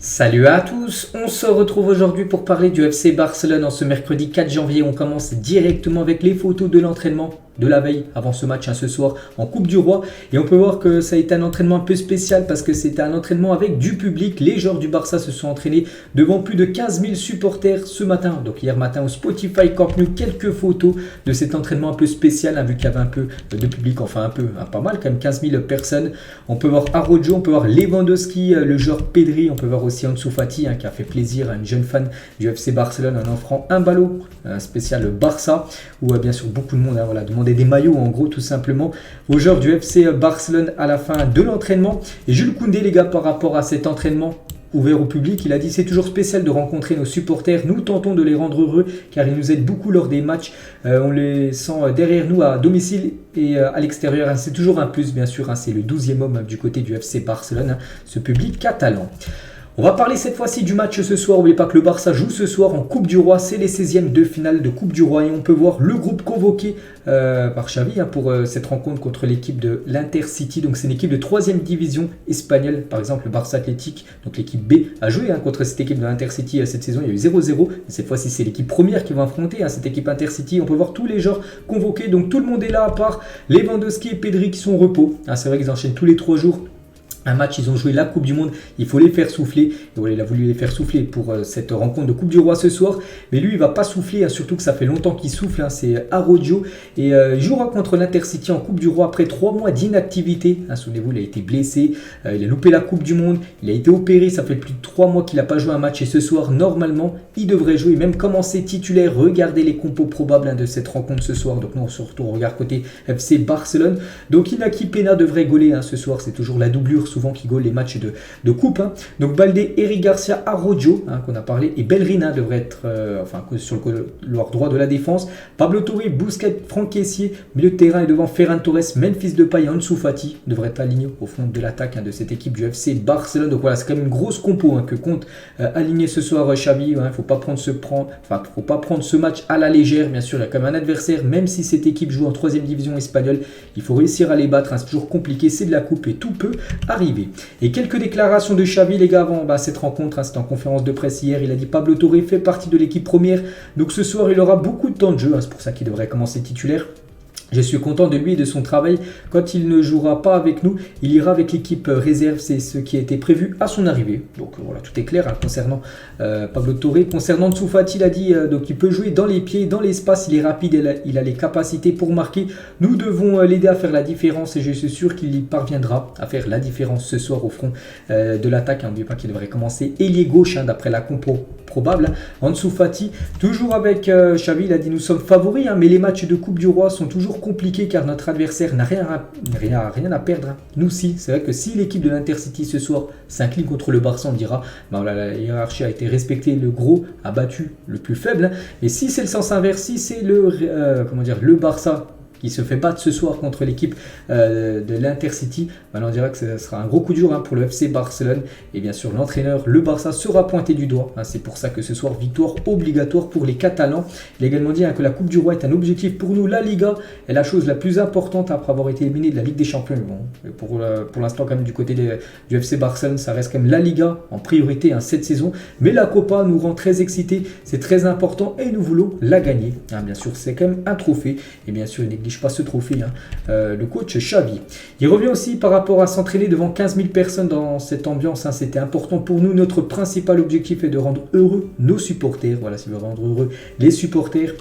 Salut à tous, on se retrouve aujourd'hui pour parler du FC Barcelone en ce mercredi 4 janvier. On commence directement avec les photos de l'entraînement de la veille avant ce match, ce soir en Coupe du Roi. Et on peut voir que ça a été un entraînement un peu spécial parce que c'était un entraînement avec du public. Les joueurs du Barça se sont entraînés devant plus de 15 000 supporters ce matin. Donc hier matin au Spotify Camp Nou, quelques photos de cet entraînement un peu spécial, vu qu'il y avait un peu de public, enfin pas mal quand même, 15 000 personnes. On peut voir Araujo, on peut voir Lewandowski, le joueur Pedri, on peut voir aussi Ansu Fati qui a fait plaisir à une jeune fan du FC Barcelone en offrant un ballot, un spécial Barça, où bien sûr beaucoup de monde demandait des maillots en gros tout simplement aux joueurs du FC Barcelone à la fin de l'entraînement. Et Jules Koundé les gars, par rapport à cet entraînement ouvert au public, il a dit: c'est toujours spécial de rencontrer nos supporters, nous tentons de les rendre heureux car ils nous aident beaucoup lors des matchs, on les sent derrière nous à domicile et à l'extérieur, c'est toujours un plus bien sûr, c'est le 12e homme du côté du FC Barcelone, ce public catalan. On va parler cette fois-ci du match ce soir. N'oubliez pas que le Barça joue ce soir en Coupe du Roi. C'est les 16e de finale de Coupe du Roi. Et on peut voir le groupe convoqué par Xavi pour cette rencontre contre l'équipe de l'Intercity. Donc c'est une équipe de 3e division espagnole. Par exemple, le Barça Athletic, donc l'équipe B, a joué contre cette équipe de l'Intercity cette saison. Il y a eu 0-0. Cette fois-ci, c'est l'équipe première qui va affronter cette équipe Intercity. On peut voir tous les joueurs convoqués. Donc tout le monde est là à part Lewandowski et Pedri qui sont au repos. C'est vrai qu'ils enchaînent tous les 3 jours un match, ils ont joué la Coupe du Monde, il faut les faire souffler. Et voilà, il a voulu les faire souffler pour cette rencontre de Coupe du Roi ce soir. Mais lui, il va pas souffler, surtout que ça fait longtemps qu'il souffle. C'est Araujo. Et il jouera contre l'Intercity en Coupe du Roi après 3 mois d'inactivité. Souvenez-vous, il a été blessé, il a loupé la Coupe du Monde, il a été opéré. Ça fait plus de 3 mois qu'il n'a pas joué un match. Et ce soir, normalement, il devrait jouer, même commencer titulaire. Regardez les compos probables de cette rencontre ce soir. Donc nous, surtout, on regarde côté FC Barcelone. Donc Inaki Peña devrait gauler ce soir. C'est toujours la doublure souvent qui gaule les matchs de coupe. Donc Baldé, Eric Garcia, Araujo, qu'on a parlé, et Bellerin devrait être sur le couloir droit de la défense. Pablo Torre, Busquets, Franck Kessié, milieu de terrain et devant Ferran Torres, Memphis Depay et Ansu Fati devraient être alignés au fond de l'attaque de cette équipe du FC Barcelone. Donc voilà, c'est quand même une grosse compo que compte aligner ce soir Xavi. Faut pas prendre ce match à la légère. Bien sûr, il y a quand même un adversaire, même si cette équipe joue en 3e division espagnole, il faut réussir à les battre. C'est toujours compliqué, c'est de la coupe et tout peut arriver. Et quelques déclarations de Xavi les gars avant cette rencontre. C'était en conférence de presse hier. Il a dit: Pablo Torre fait partie de l'équipe première, donc ce soir il aura beaucoup de temps de jeu, c'est pour ça qu'il devrait commencer titulaire. Je suis content de lui et de son travail. Quand il ne jouera pas avec nous, il ira avec l'équipe réserve. C'est ce qui a été prévu à son arrivée. Donc voilà, tout est clair concernant Pablo Torre. Concernant Ansu Fati, il a dit donc il peut jouer dans les pieds, dans l'espace. Il est rapide, il a les capacités pour marquer. Nous devons l'aider à faire la différence et je suis sûr qu'il y parviendra à faire la différence ce soir au front de l'attaque. N'oubliez pas qu'il devrait commencer ailier gauche d'après la compo probable. Ansu Fati, toujours avec Xavi, il a dit: nous sommes favoris, mais les matchs de Coupe du Roi sont toujours compliqués car notre adversaire n'a rien à perdre. Nous si, c'est vrai que si l'équipe de l'Intercity ce soir s'incline contre le Barça, on dira la hiérarchie a été respectée, le gros a battu le plus faible. Mais si c'est le sens inverse, si c'est le Barça qui se fait battre ce soir contre l'équipe de l'Intercity, on dirait que ce sera un gros coup dur pour le FC Barcelone. Et bien sûr, l'entraîneur, le Barça, sera pointé du doigt. C'est pour ça que ce soir, victoire obligatoire pour les Catalans. Il a également dit que la Coupe du Roi est un objectif pour nous. La Liga est la chose la plus importante après avoir été éliminé de la Ligue des Champions. Pour l'instant, quand même, du côté du FC Barcelone, ça reste quand même la Liga en priorité cette saison. Mais la Copa nous rend très excités. C'est très important et nous voulons la gagner. Bien sûr, c'est quand même un trophée. Et bien sûr, il néglige pas ce trophée, le coach Xavi. Il revient aussi par rapport à s'entraîner devant 15 000 personnes dans cette ambiance. C'était important pour nous. Notre principal objectif est de rendre heureux nos supporters. Voilà, si on veut rendre heureux les supporters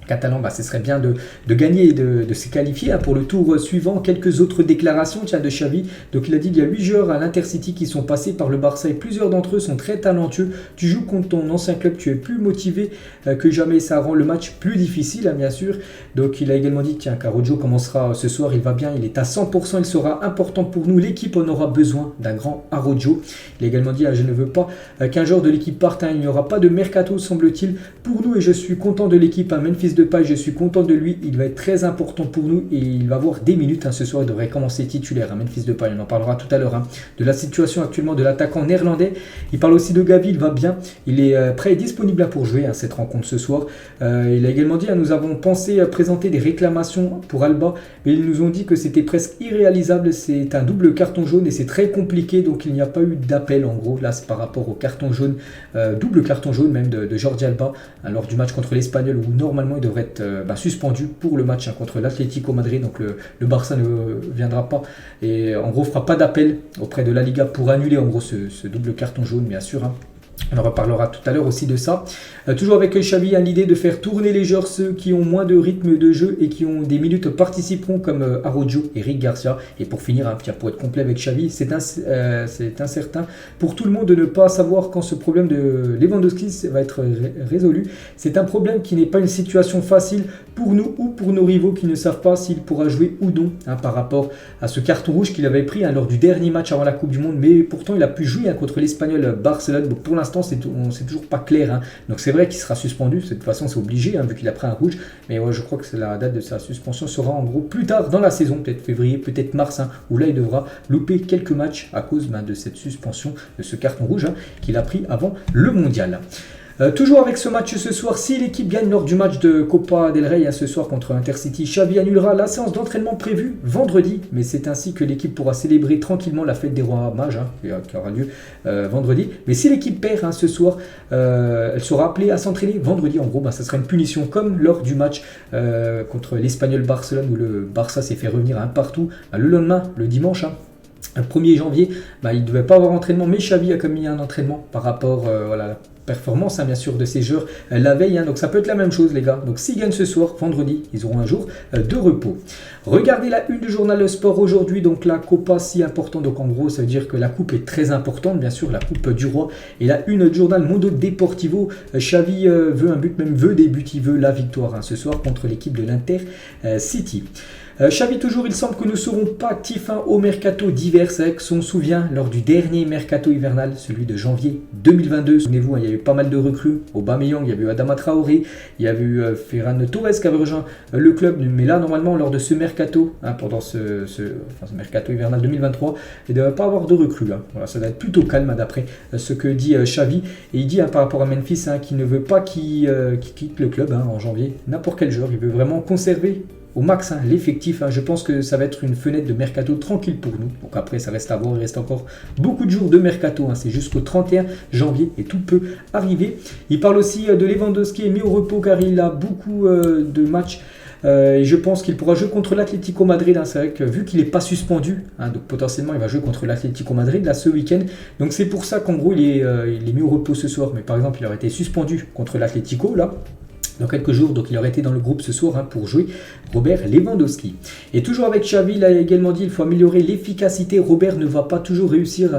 catalan, ce serait bien de gagner et de se qualifier pour le tour suivant. Quelques autres déclarations de Xavi. Donc il a dit: il y a 8 joueurs à l'Intercity qui sont passés par le Barça et plusieurs d'entre eux sont très talentueux. Tu joues contre ton ancien club, tu es plus motivé que jamais. Ça rend le match plus difficile, bien sûr. Donc il a également dit qu'Araujo commencera ce soir, il va bien, il est à 100%, il sera important pour nous. L'équipe en aura besoin d'un grand Araujo. Il a également dit: je ne veux pas qu'un joueur de l'équipe parte, il n'y aura pas de mercato semble-t-il pour nous et je suis content de l'équipe. Memphis Depay, je suis content de lui, il va être très important pour nous et il va avoir des minutes ce soir, il devrait commencer titulaire. Memphis Depay, on en parlera tout à l'heure de la situation actuellement de l'attaquant néerlandais. Il parle aussi de Gavi, il va bien, il est prêt et disponible pour jouer cette rencontre ce soir. Il a également dit, nous avons pensé présenter des réclamations pour Alba, mais ils nous ont dit que c'était presque irréalisable, c'est un double carton jaune et c'est très compliqué, donc il n'y a pas eu d'appel en gros, là c'est par rapport au carton jaune, double carton jaune même de Jordi Alba, lors du match contre l'Espagnol où normalement il devrait être suspendu pour le match contre l'Atlético Madrid, donc le Barça ne viendra pas et en gros fera pas d'appel auprès de la Liga pour annuler en gros ce double carton jaune, bien sûr. On en reparlera tout à l'heure aussi de ça. Toujours avec Xavi, l'idée de faire tourner les joueurs, ceux qui ont moins de rythme de jeu et qui ont des minutes participeront comme Araujo et Eric Garcia. Et pour finir, pour être complet avec Xavi, c'est incertain pour tout le monde de ne pas savoir quand ce problème de Lewandowski va être résolu. C'est un problème qui n'est pas une situation facile pour nous ou pour nos rivaux qui ne savent pas s'il pourra jouer ou non par rapport à ce carton rouge qu'il avait pris lors du dernier match avant la Coupe du Monde. Mais pourtant, il a pu jouer contre l'Espagnol Barcelone. Donc, pour l'instant, c'est toujours pas clair. Donc c'est vrai qu'il sera suspendu. De toute façon, c'est obligé vu qu'il a pris un rouge. Mais je crois que la date de sa suspension sera en gros plus tard dans la saison, peut-être février, peut-être mars, où là il devra louper quelques matchs à cause de cette suspension, de ce carton rouge qu'il a pris avant le mondial. Toujours avec ce match ce soir, si l'équipe gagne lors du match de Copa del Rey ce soir contre Intercity, Xavi annulera la séance d'entraînement prévue vendredi, mais c'est ainsi que l'équipe pourra célébrer tranquillement la fête des rois mages qui aura lieu vendredi. Mais si l'équipe perd ce soir, elle sera appelée à s'entraîner vendredi. En gros, ça sera une punition comme lors du match contre l'Espagnol Barcelone où le Barça s'est fait revenir partout. Le lendemain, le dimanche, le 1er janvier, il ne devait pas avoir entraînement, mais Xavi a commis un entraînement par rapport à la performance bien sûr de ces joueurs la veille, donc ça peut être la même chose les gars. Donc s'ils gagnent ce soir, vendredi, ils auront un jour de repos. Regardez la une du journal Sport aujourd'hui, donc la Copa si importante, donc en gros ça veut dire que la coupe est très importante, bien sûr la coupe du roi, et la une du journal Mundo Deportivo, Xavi veut un but, même veut des buts, il veut la victoire ce soir contre l'équipe de l'Inter City. Xavi toujours, il semble que nous ne serons pas actifs au mercato d'hiver. C'est vrai que si on se souvient, lors du dernier mercato hivernal, celui de janvier 2022, souvenez-vous, il y a eu pas mal de recrues. Aubameyang, il y a eu Adama Traoré, il y a eu Ferran Torres qui avait rejoint le club. Mais là, normalement, lors de ce mercato, pendant ce mercato hivernal 2023, il ne devrait pas avoir de recrues. Voilà, ça va être plutôt calme d'après ce que dit Xavi. Et il dit par rapport à Memphis qu'il ne veut pas qu'il quitte le club en janvier, n'importe quel joueur. Il veut vraiment conserver au max l'effectif. Je pense que ça va être une fenêtre de mercato tranquille pour nous. Donc après ça reste à voir, il reste encore beaucoup de jours de mercato, c'est jusqu'au 31 janvier et tout peut arriver. Il parle aussi de Lewandowski est mis au repos car il a beaucoup de matchs. Et je pense qu'il pourra jouer contre l'Atlético Madrid. C'est vrai que vu qu'il n'est pas suspendu, donc potentiellement il va jouer contre l'Atlético Madrid là ce week-end. Donc c'est pour ça qu'en gros il est mis au repos ce soir. Mais par exemple il aurait été suspendu contre l'Atlético là dans quelques jours, donc il aurait été dans le groupe ce soir pour jouer Robert Lewandowski. Et toujours avec Xavi, il a également dit qu'il faut améliorer l'efficacité. Robert ne va pas toujours réussir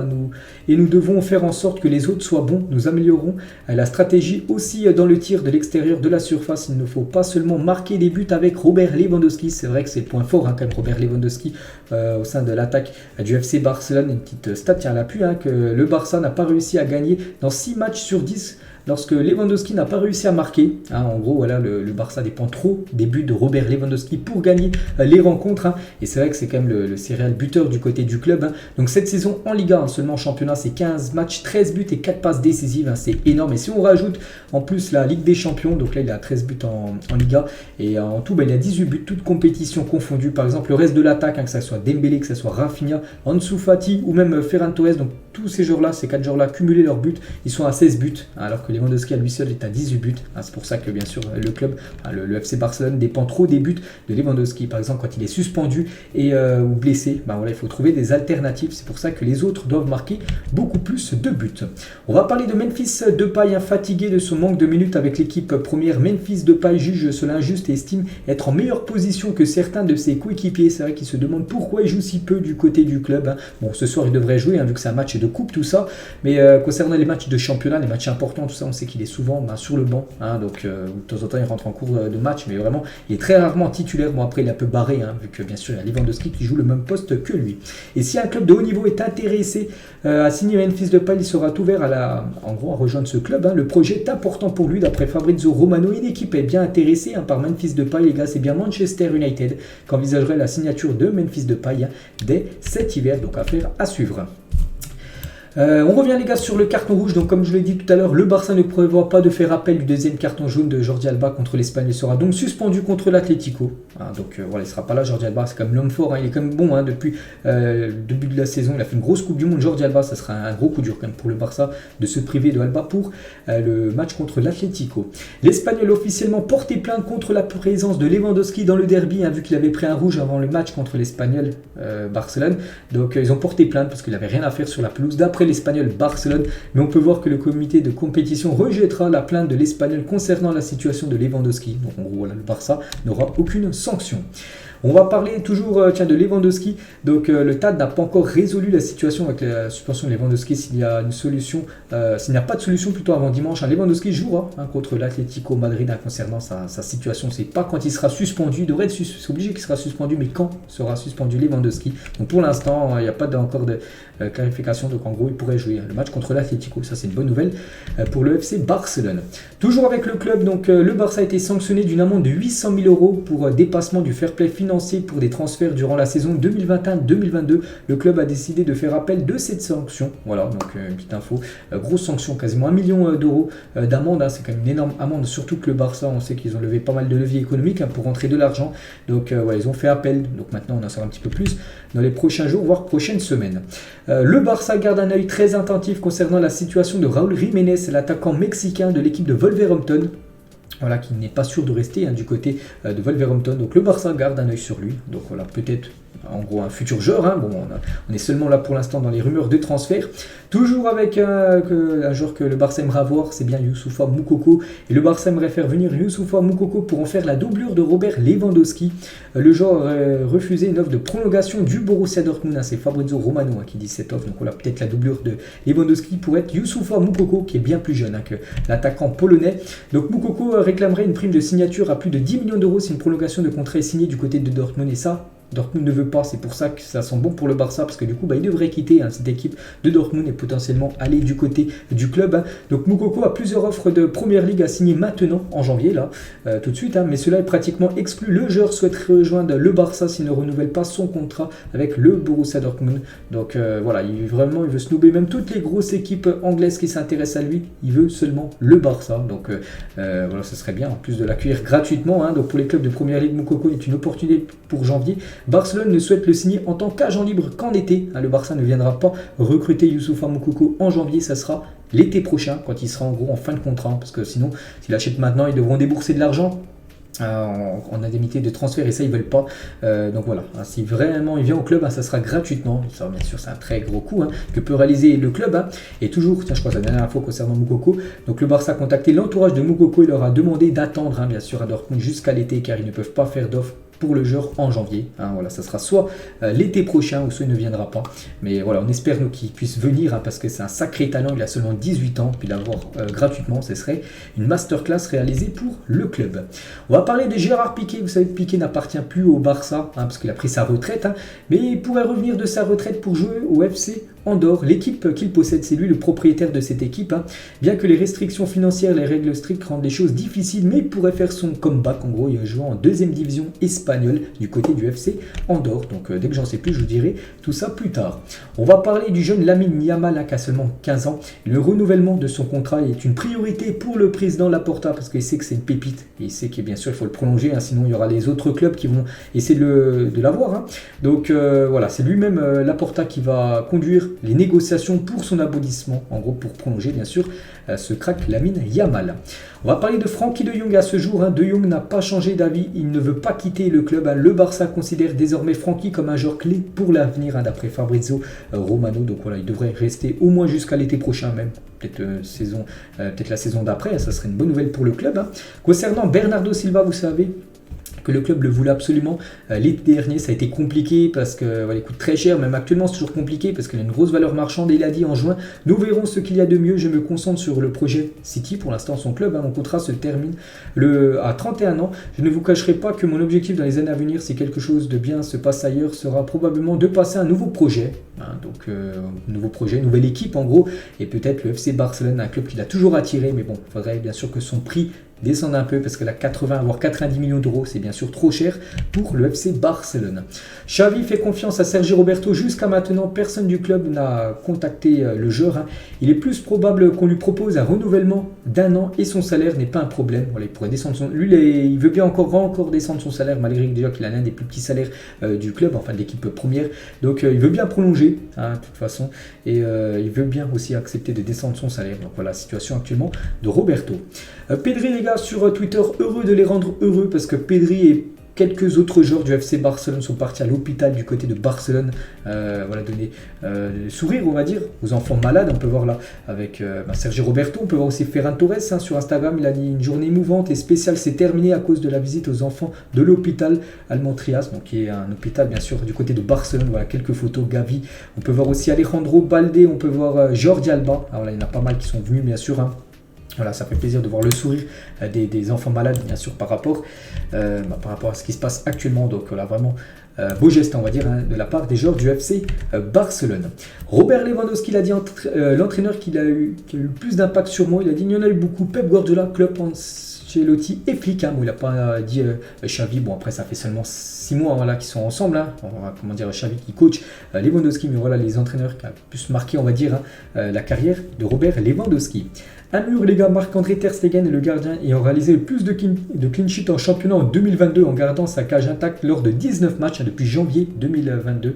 et nous devons faire en sorte que les autres soient bons. Nous améliorons la stratégie aussi dans le tir de l'extérieur de la surface. Il ne faut pas seulement marquer des buts avec Robert Lewandowski. C'est vrai que c'est le point fort quand même, Robert Lewandowski au sein de l'attaque du FC Barcelone. Une petite stat tient à l'appui que le Barça n'a pas réussi à gagner dans 6 matchs sur 10 lorsque Lewandowski n'a pas réussi à marquer. En gros, voilà, le Barça dépend trop des buts de Robert Lewandowski pour gagner les rencontres. Et c'est vrai que c'est quand même le serial buteur du côté du club. Donc cette saison en Liga, seulement en championnat, c'est 15 matchs, 13 buts et 4 passes décisives. C'est énorme. Et si on rajoute en plus la Ligue des Champions, donc là il a 13 buts en Liga. Et en tout, il a 18 buts, toutes compétitions confondues. Par exemple, le reste de l'attaque, que ce soit Dembélé, que ce soit Rafinha, Ansu Fati ou même Ferran Torres. Donc tous ces joueurs-là, ces 4 joueurs-là, cumulés leurs buts, ils sont à 16 buts. Alors que Lewandowski à lui seul est à 18 buts. C'est pour ça que bien sûr le club, le FC Barcelone dépend trop des buts de Lewandowski. Par exemple quand il est suspendu ou blessé, il faut trouver des alternatives. C'est pour ça que les autres doivent marquer beaucoup plus de buts. On va parler de Memphis Depay, fatigué de son manque de minutes avec l'équipe première. Memphis Depay juge cela injuste et estime être en meilleure position que certains de ses coéquipiers. C'est vrai qu'il se demande pourquoi pourquoi il joue si peu du côté du club. Hein. Bon, ce soir il devrait jouer, hein, vu que c'est un match de coupe, tout ça. Mais concernant les matchs de championnat, les matchs importants, tout ça, on sait qu'il est souvent sur le banc. Hein, donc de temps en temps il rentre en cours de match, mais vraiment il est très rarement titulaire. Bon, après il est un peu barré, hein, vu que bien sûr il y a Lewandowski qui joue le même poste que lui. Et si un club de haut niveau est intéressé à signer Memphis Depay, il sera ouvert en gros à rejoindre ce club. Hein. Le projet est important pour lui, d'après Fabrizio Romano. Une équipe est bien intéressée par Memphis Depay, les gars. C'est bien Manchester United qui envisagerait la signature de Memphis Depay dès cet hiver. Donc affaire à suivre. On revient les gars sur le carton rouge. Donc comme je l'ai dit tout à l'heure, le Barça ne prévoit pas de faire appel du deuxième carton jaune de Jordi Alba contre l'Espagne. Il sera donc suspendu contre l'Atlético. Hein, donc voilà, il ne sera pas là. Jordi Alba, c'est quand même l'homme fort. Hein, il est quand même bon, hein, depuis le début de la saison. Il a fait une grosse Coupe du Monde. Jordi Alba, ça sera un gros coup dur quand même pour le Barça de se priver de Alba pour le match contre l'Atlético. L'Espagnol officiellement porté plainte contre la présence de Lewandowski dans le derby, hein, vu qu'il avait pris un rouge avant le match contre l'Espagnol Barcelone. Donc ils ont porté plainte parce qu'il n'avait rien à faire sur la pelouse d'après l'Espagnol Barcelone, mais on peut voir que le comité de compétition rejettera la plainte de l'Espagnol concernant la situation de Lewandowski. Donc en gros, voilà, le Barça n'aura aucune sanction. On va parler toujours de Lewandowski. Donc le TAD n'a pas encore résolu la situation avec la suspension de Lewandowski. S'il y a une solution, s'il n'y a pas de solution plutôt avant dimanche, Lewandowski jouera contre l'Atlético Madrid concernant sa situation. C'est pas quand il sera suspendu, il devrait être c'est obligé qu'il sera suspendu, mais quand sera suspendu Lewandowski. Donc pour l'instant, il n'y a pas encore de clarification. Donc en gros, il pourrait jouer le match contre l'Atlético. Ça c'est une bonne nouvelle pour le FC Barcelone. Toujours avec le club, donc le Barça a été sanctionné d'une amende de 800 000 € pour dépassement du fair play financier pour des transferts durant la saison 2021-2022. Le club a décidé de faire appel de cette sanction. Voilà, donc une petite info. Grosse sanction, quasiment 1 million d'euros d'amende. Hein, c'est quand même une énorme amende, surtout que le Barça, on sait qu'ils ont levé pas mal de leviers économiques pour rentrer de l'argent. Donc voilà, ils ont fait appel. Donc maintenant, on en saura un petit peu plus dans les prochains jours, voire prochaines semaines. Le Barça garde un œil très attentif concernant la situation de Raúl Jiménez, l'attaquant mexicain de l'équipe de Wolverhampton. Voilà, qui n'est pas sûr de rester du côté de Wolverhampton. Donc le Barça garde un œil sur lui. Donc voilà, peut-être en gros un futur joueur. Hein. Bon, on est seulement là pour l'instant dans les rumeurs de transfert. Toujours avec un joueur que le Barça aimerait avoir, c'est bien Youssoupha Moukoko. Et le Barça aimerait faire venir Youssoupha Moukoko pour en faire la doublure de Robert Lewandowski. Le joueur aurait refusé une offre de prolongation du Borussia Dortmund. Hein. C'est Fabrizio Romano qui dit cette offre. Donc voilà, peut-être la doublure de Lewandowski pour être Youssoupha Moukoko, qui est bien plus jeune que l'attaquant polonais. Donc Moukoko réclamerait une prime de signature à plus de 10 millions d'euros si une prolongation de contrat est signée du côté de Dortmund. Et ça, Dortmund ne veut pas, c'est pour ça que ça sent bon pour le Barça, parce que du coup il devrait quitter cette équipe de Dortmund et potentiellement aller du côté du club. Donc Moukoko a plusieurs offres de Première Ligue à signer maintenant, en janvier, là, tout de suite, mais cela est pratiquement exclu. Le joueur souhaite rejoindre le Barça s'il ne renouvelle pas son contrat avec le Borussia Dortmund. Donc voilà, il veut snoober même toutes les grosses équipes anglaises qui s'intéressent à lui, il veut seulement le Barça. Donc voilà, ce serait bien, en plus de l'accueillir gratuitement. Hein. Donc pour les clubs de Première Ligue, Moukoko est une opportunité pour janvier. Barcelone ne souhaite le signer en tant qu'agent libre qu'en été. Le Barça ne viendra pas recruter Youssoupha Moukoko en janvier, ça sera l'été prochain, quand il sera en gros en fin de contrat. Parce que sinon, s'il achète maintenant, ils devront débourser de l'argent en indemnité de transfert, et ça ils veulent pas. Donc voilà, si vraiment il vient au club, ça sera gratuitement. Ça, bien sûr, c'est un très gros coup que peut réaliser le club. Et toujours, tiens, je crois que c'est la dernière info concernant Moukoko. Donc le Barça a contacté l'entourage de Moukoko, il leur a demandé d'attendre bien sûr à Dortmund jusqu'à l'été, car ils ne peuvent pas faire d'offre pour le joueur en janvier. Voilà, ça sera soit l'été prochain ou soit il ne viendra pas. Mais voilà, on espère nous qu'il puisse venir parce que c'est un sacré talent. Il a seulement 18 ans, puis l'avoir gratuitement, ce serait une masterclass réalisée pour le club. On va parler de Gérard Piqué. Vous savez que Piqué n'appartient plus au Barça parce qu'il a pris sa retraite, mais il pourrait revenir de sa retraite pour jouer au FC Andorre. L'équipe qu'il possède, c'est lui le propriétaire de cette équipe. Bien que les restrictions financières, les règles strictes rendent les choses difficiles, mais il pourrait faire son comeback. En gros, il joue en deuxième division espagnole du côté du FC Andorre. Donc dès que j'en sais plus, je vous dirai tout ça plus tard. On va parler du jeune Lamine Yamal qui a seulement 15 ans. Le renouvellement de son contrat est une priorité pour le président Laporta parce qu'il sait que c'est une pépite. Et il sait que bien sûr il faut le prolonger, sinon il y aura les autres clubs qui vont essayer de l'avoir. Donc voilà, c'est lui-même Laporta qui va conduire les négociations pour son aboutissement, en gros pour prolonger bien sûr ce crack Lamine Yamal. On va parler de Frenkie de Jong à ce jour. De Jong n'a pas changé d'avis, il ne veut pas quitter le club. Le Barça considère désormais Frenkie comme un joueur clé pour l'avenir, d'après Fabrizio Romano. Donc voilà, il devrait rester au moins jusqu'à l'été prochain, même peut-être la saison d'après. Ça serait une bonne nouvelle pour le club. Concernant Bernardo Silva, vous savez, que le club le voulait absolument. L'été dernier, ça a été compliqué parce que voilà, il coûte très cher, même actuellement c'est toujours compliqué parce qu'il a une grosse valeur marchande et il a dit en juin, nous verrons ce qu'il y a de mieux, je me concentre sur le projet City, pour l'instant son club, mon contrat se termine à 31 ans, je ne vous cacherai pas que mon objectif dans les années à venir, si quelque chose de bien se passe ailleurs, sera probablement de passer un nouveau projet, nouveau projet, nouvelle équipe en gros, et peut-être le FC Barcelone, un club qui l'a toujours attiré, mais bon, il faudrait bien sûr que son prix descendre un peu parce que la 80 voire 90 millions d'euros c'est bien sûr trop cher pour le FC Barcelone. Xavi fait confiance à Sergi Roberto. Jusqu'à maintenant personne du club n'a contacté le joueur. Il est plus probable qu'on lui propose un renouvellement d'1 an et son salaire n'est pas un problème. Voilà, il pourrait descendre il veut bien encore descendre son salaire malgré déjà qu'il a l'un des plus petits salaires du club, enfin de l'équipe première, donc il veut bien prolonger de toute façon et il veut bien aussi accepter de descendre son salaire. Donc voilà la situation actuellement de Roberto. Pedri, les gars, sur Twitter, heureux de les rendre heureux parce que Pedri et quelques autres joueurs du FC Barcelone sont partis à l'hôpital du côté de Barcelone, donner le sourire, on va dire, aux enfants malades. On peut voir là avec Sergi Roberto, on peut voir aussi Ferran Torres sur Instagram. Il a dit une journée émouvante et spéciale s'est terminée à cause de la visite aux enfants de l'hôpital Almontrias, donc qui est un hôpital bien sûr du côté de Barcelone. Voilà quelques photos. Gavi, on peut voir aussi Alejandro Balde, on peut voir Jordi Alba. Alors là, il y en a pas mal qui sont venus bien sûr. Voilà, ça fait plaisir de voir le sourire des enfants malades, bien sûr, par rapport à ce qui se passe actuellement. Donc voilà, vraiment beau geste, on va dire, de la part des joueurs du FC Barcelone. Robert Lewandowski, il a dit l'entraîneur qui a eu le plus d'impact sur moi, il a dit il y en a eu beaucoup, Pep Guardiola, Klopp, Ancelotti et Flick. Il n'a pas dit Xavi. Bon, après ça fait seulement 6 mois qu'ils sont ensemble. Xavi qui coach Lewandowski, mais voilà les entraîneurs qui ont plus marqué, on va dire, la carrière de Robert Lewandowski. Un mur, les gars, Marc-André Ter Stegen est le gardien ayant réalisé le plus de clean sheet en championnat en 2022 en gardant sa cage intacte lors de 19 matchs depuis janvier 2022.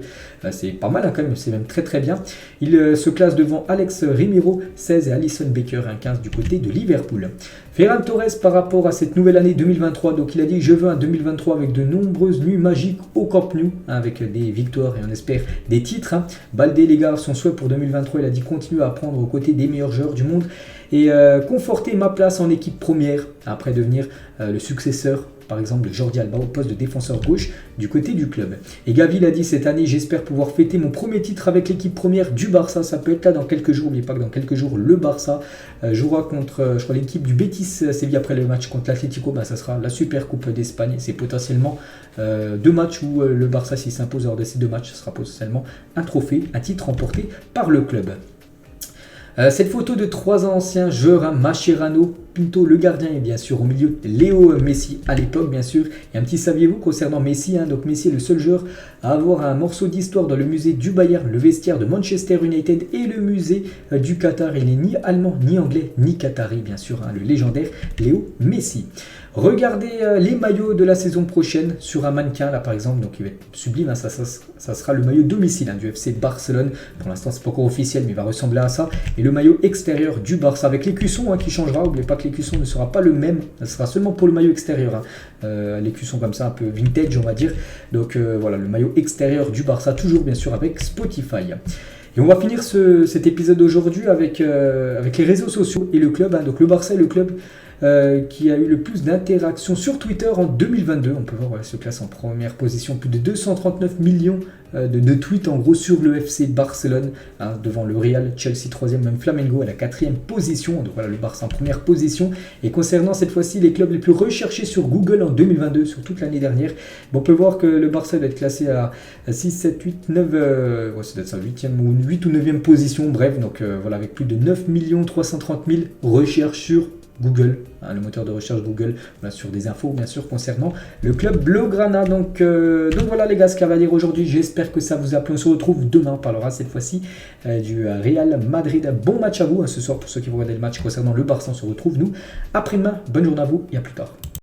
C'est pas mal quand même, c'est même très très bien. Il se classe devant Alex Remiro, 16 et Alisson Becker, 15 du côté de Liverpool. Ferran Torres par rapport à cette nouvelle année 2023, donc il a dit je veux un 2023 avec de nombreuses nuits magiques au Camp Nou, avec des victoires et on espère des titres. Balde, les gars, son souhait pour 2023, il a dit continuer à apprendre aux côtés des meilleurs joueurs du monde et conforter ma place en équipe première, après devenir le successeur par exemple de Jordi Alba au poste de défenseur gauche du côté du club. Et Gavi l'a dit cette année, j'espère pouvoir fêter mon premier titre avec l'équipe première du Barça, ça peut être là dans quelques jours, n'oubliez pas que dans quelques jours le Barça jouera contre je crois l'équipe du Betis Séville après le match contre l'Atlético, ça sera la Super Coupe d'Espagne, c'est potentiellement 2 matchs où le Barça s'il s'impose lors de ces 2 matchs, ce sera potentiellement un trophée, un titre remporté par le club. Cette photo de 3 anciens joueurs, Mascherano, Pinto le gardien et bien sûr au milieu Léo Messi à l'époque bien sûr. Et un petit saviez-vous concernant Messi, donc Messi est le seul joueur à avoir un morceau d'histoire dans le musée du Bayern, le vestiaire de Manchester United et le musée du Qatar. Il n'est ni allemand, ni anglais, ni qatari bien sûr, le légendaire Léo Messi. Regardez les maillots de la saison prochaine sur un mannequin là par exemple, donc il va être sublime, ça sera le maillot domicile du FC Barcelone. Pour l'instant c'est pas encore officiel mais il va ressembler à ça. Et le maillot extérieur du Barça avec l'écusson qui changera, n'oubliez pas que l'écusson ne sera pas le même, ce sera seulement pour le maillot extérieur. L'écusson comme ça un peu vintage on va dire. Donc voilà le maillot extérieur du Barça, toujours bien sûr avec Spotify. Et on va finir cet épisode d'aujourd'hui avec les réseaux sociaux et le club. Donc le Barça est le club qui a eu le plus d'interactions sur Twitter en 2022. On peut voir, se classe en première position, plus de 239 millions de tweets en gros sur le FC Barcelone, devant le Real, Chelsea 3e, même Flamengo à la 4e position. Donc voilà le Barça en première position. Et concernant cette fois-ci les clubs les plus recherchés sur Google en 2022, sur toute l'année dernière, on peut voir que le Barça doit être classé à 6, 7, 8, 9, ça doit être ça, 8e ou 8 ou 9e position, bref, donc voilà, avec plus de 9 330 000 recherches sur Google, le moteur de recherche Google, voilà, sur des infos bien sûr concernant le club Blaugrana. Donc voilà les gars ce qu'il va dire aujourd'hui, j'espère que ça vous a plu. On se retrouve demain, on parlera cette fois-ci du Real Madrid. Bon match à vous ce soir pour ceux qui vont regarder le match concernant le Barça. On se retrouve nous après-demain, bonne journée à vous et à plus tard.